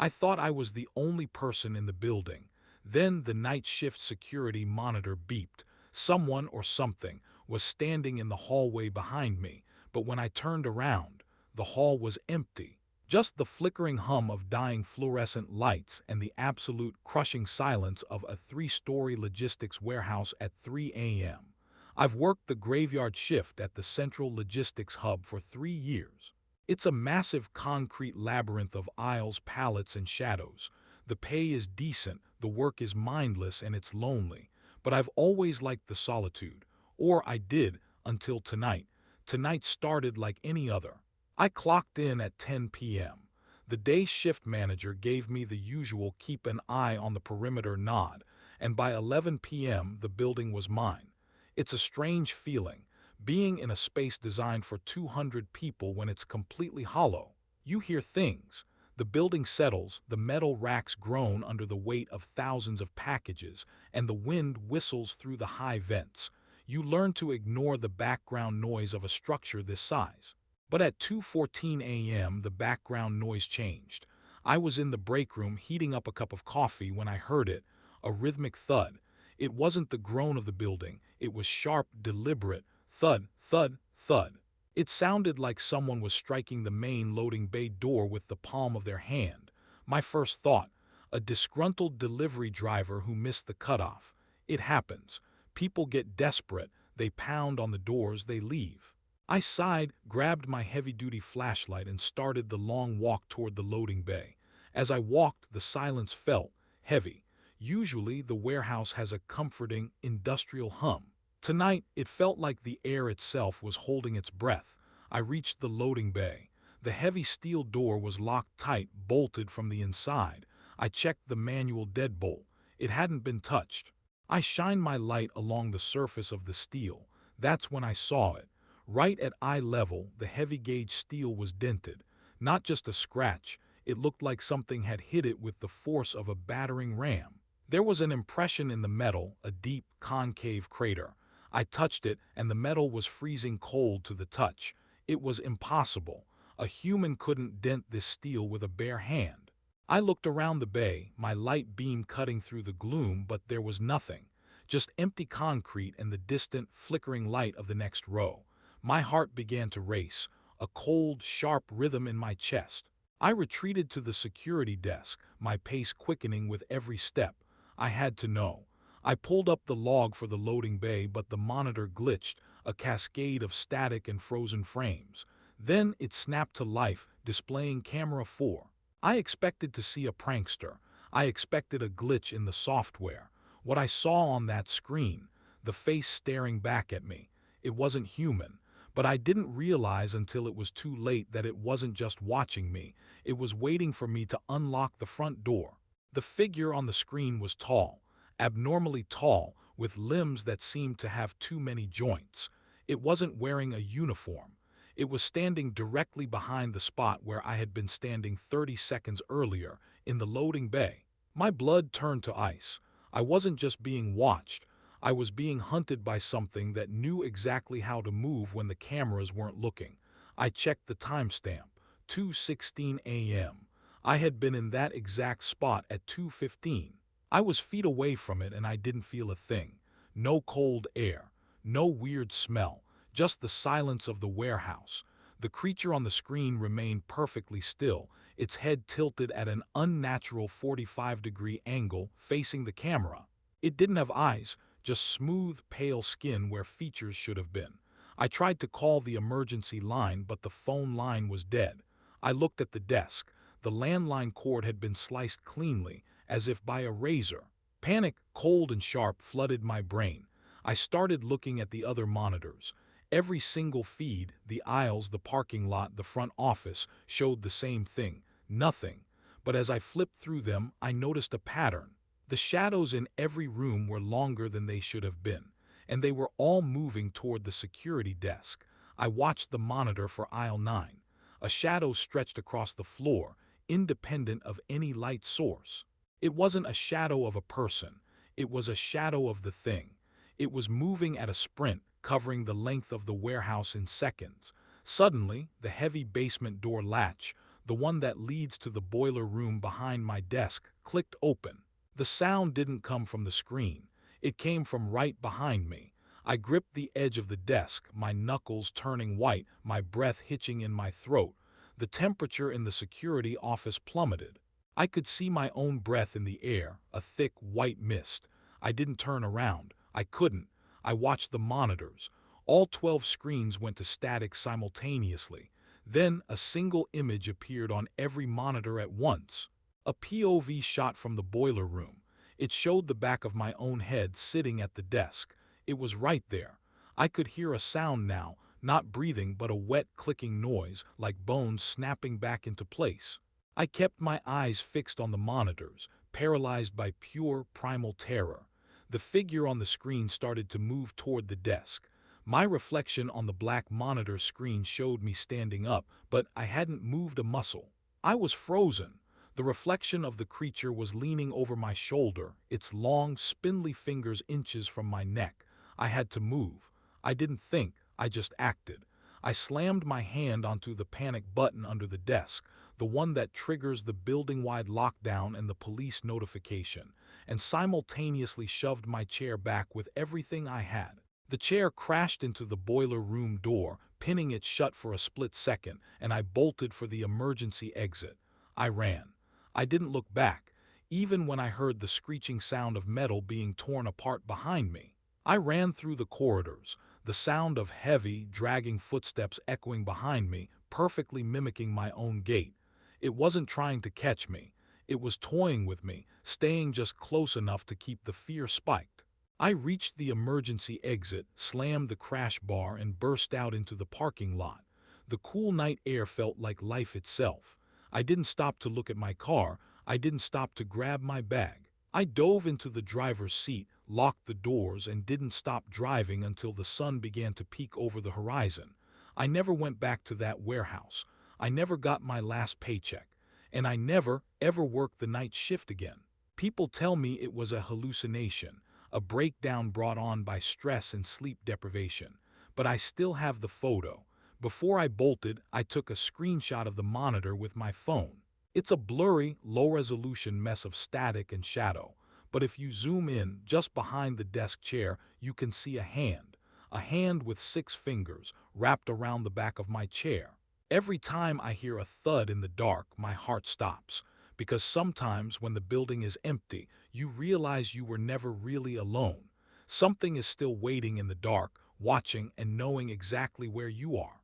I thought I was the only person in the building. Then the night shift security monitor beeped. Someone or something was standing in the hallway behind me, but when I turned around, the hall was empty. Just the flickering hum of dying fluorescent lights and the absolute crushing silence of a three-story logistics warehouse at 3 a.m. I've worked the graveyard shift at the central logistics hub for 3 years. It's a massive concrete labyrinth of aisles, pallets, and shadows. The pay is decent, the work is mindless, and it's lonely. But I've always liked the solitude. Or I did, until tonight. Tonight started like any other. I clocked in at 10 p.m. The day shift manager gave me the usual keep an eye on the perimeter nod, and by 11 p.m. the building was mine. It's a strange feeling, being in a space designed for 200 people when it's completely hollow. You hear things. The building settles, the metal racks groan under the weight of thousands of packages, and the wind whistles through the high vents. You learn to ignore the background noise of a structure this size. But at 2:14 a.m. the background noise changed. I was in the break room heating up a cup of coffee when I heard it, a rhythmic thud. It wasn't the groan of the building, it was sharp, deliberate, thud, thud, thud. It sounded like someone was striking the main loading bay door with the palm of their hand. My first thought, a disgruntled delivery driver who missed the cutoff. It happens. People get desperate, they pound on the doors, they leave. I sighed, grabbed my heavy-duty flashlight, and started the long walk toward the loading bay. As I walked, the silence felt heavy. Usually, the warehouse has a comforting, industrial hum. Tonight, it felt like the air itself was holding its breath. I reached the loading bay. The heavy steel door was locked tight, bolted from the inside. I checked the manual deadbolt. It hadn't been touched. I shined my light along the surface of the steel. That's when I saw it. Right at eye level, the heavy-gauge steel was dented. Not just a scratch, it looked like something had hit it with the force of a battering ram. There was an impression in the metal, a deep, concave crater. I touched it, and the metal was freezing cold to the touch. It was impossible. A human couldn't dent this steel with a bare hand. I looked around the bay, my light beam cutting through the gloom, but there was nothing. Just empty concrete and the distant, flickering light of the next row. My heart began to race, a cold, sharp rhythm in my chest. I retreated to the security desk, my pace quickening with every step. I had to know. I pulled up the log for the loading bay, but the monitor glitched, a cascade of static and frozen frames. Then it snapped to life, displaying camera 4. I expected to see a prankster. I expected a glitch in the software. What I saw on that screen, the face staring back at me, it wasn't human. But I didn't realize until it was too late that it wasn't just watching me, it was waiting for me to unlock the front door. The figure on the screen was tall, abnormally tall, with limbs that seemed to have too many joints. It wasn't wearing a uniform. It was standing directly behind the spot where I had been standing 30 seconds earlier, in the loading bay. My blood turned to ice. I wasn't just being watched. I was being hunted by something that knew exactly how to move when the cameras weren't looking. I checked the timestamp, 2:16 a.m. I had been in that exact spot at 2:15. I was feet away from it and I didn't feel a thing. No cold air, no weird smell, just the silence of the warehouse. The creature on the screen remained perfectly still, its head tilted at an unnatural 45-degree angle facing the camera. It didn't have eyes, just smooth, pale skin where features should have been. I tried to call the emergency line, but the phone line was dead. I looked at the desk. The landline cord had been sliced cleanly, as if by a razor. Panic, cold and sharp, flooded my brain. I started looking at the other monitors. Every single feed, the aisles, the parking lot, the front office, showed the same thing, nothing. But as I flipped through them, I noticed a pattern. The shadows in every room were longer than they should have been, and they were all moving toward the security desk. I watched the monitor for aisle 9. A shadow stretched across the floor, independent of any light source. It wasn't a shadow of a person. It was a shadow of the thing. It was moving at a sprint, covering the length of the warehouse in seconds. Suddenly, the heavy basement door latch, the one that leads to the boiler room behind my desk, clicked open. The sound didn't come from the screen. It came from right behind me. I gripped the edge of the desk, my knuckles turning white, my breath hitching in my throat. The temperature in the security office plummeted. I could see my own breath in the air, a thick white mist. I didn't turn around. I couldn't. I watched the monitors. All 12 screens went to static simultaneously. Then a single image appeared on every monitor at once. A POV shot from the boiler room. It showed the back of my own head sitting at the desk. It was right there. I could hear a sound now, not breathing but a wet clicking noise, like bones snapping back into place. I kept my eyes fixed on the monitors, paralyzed by pure, primal terror. The figure on the screen started to move toward the desk. My reflection on the black monitor screen showed me standing up, but I hadn't moved a muscle. I was frozen. The reflection of the creature was leaning over my shoulder, its long, spindly fingers inches from my neck. I had to move. I didn't think, I just acted. I slammed my hand onto the panic button under the desk, the one that triggers the building-wide lockdown and the police notification, and simultaneously shoved my chair back with everything I had. The chair crashed into the boiler room door, pinning it shut for a split second, and I bolted for the emergency exit. I ran. I didn't look back, even when I heard the screeching sound of metal being torn apart behind me. I ran through the corridors, the sound of heavy, dragging footsteps echoing behind me, perfectly mimicking my own gait. It wasn't trying to catch me. It was toying with me, staying just close enough to keep the fear spiked. I reached the emergency exit, slammed the crash bar, and burst out into the parking lot. The cool night air felt like life itself. I didn't stop to look at my car. I didn't stop to grab my bag. I dove into the driver's seat, locked the doors, and didn't stop driving until the sun began to peek over the horizon. I never went back to that warehouse. I never got my last paycheck. And I never, ever worked the night shift again. People tell me it was a hallucination, a breakdown brought on by stress and sleep deprivation. But I still have the photo. Before I bolted, I took a screenshot of the monitor with my phone. It's a blurry, low-resolution mess of static and shadow. But if you zoom in, just behind the desk chair, you can see a hand with 6 fingers wrapped around the back of my chair. Every time I hear a thud in the dark, my heart stops. Because sometimes when the building is empty, you realize you were never really alone. Something is still waiting in the dark, watching and knowing exactly where you are.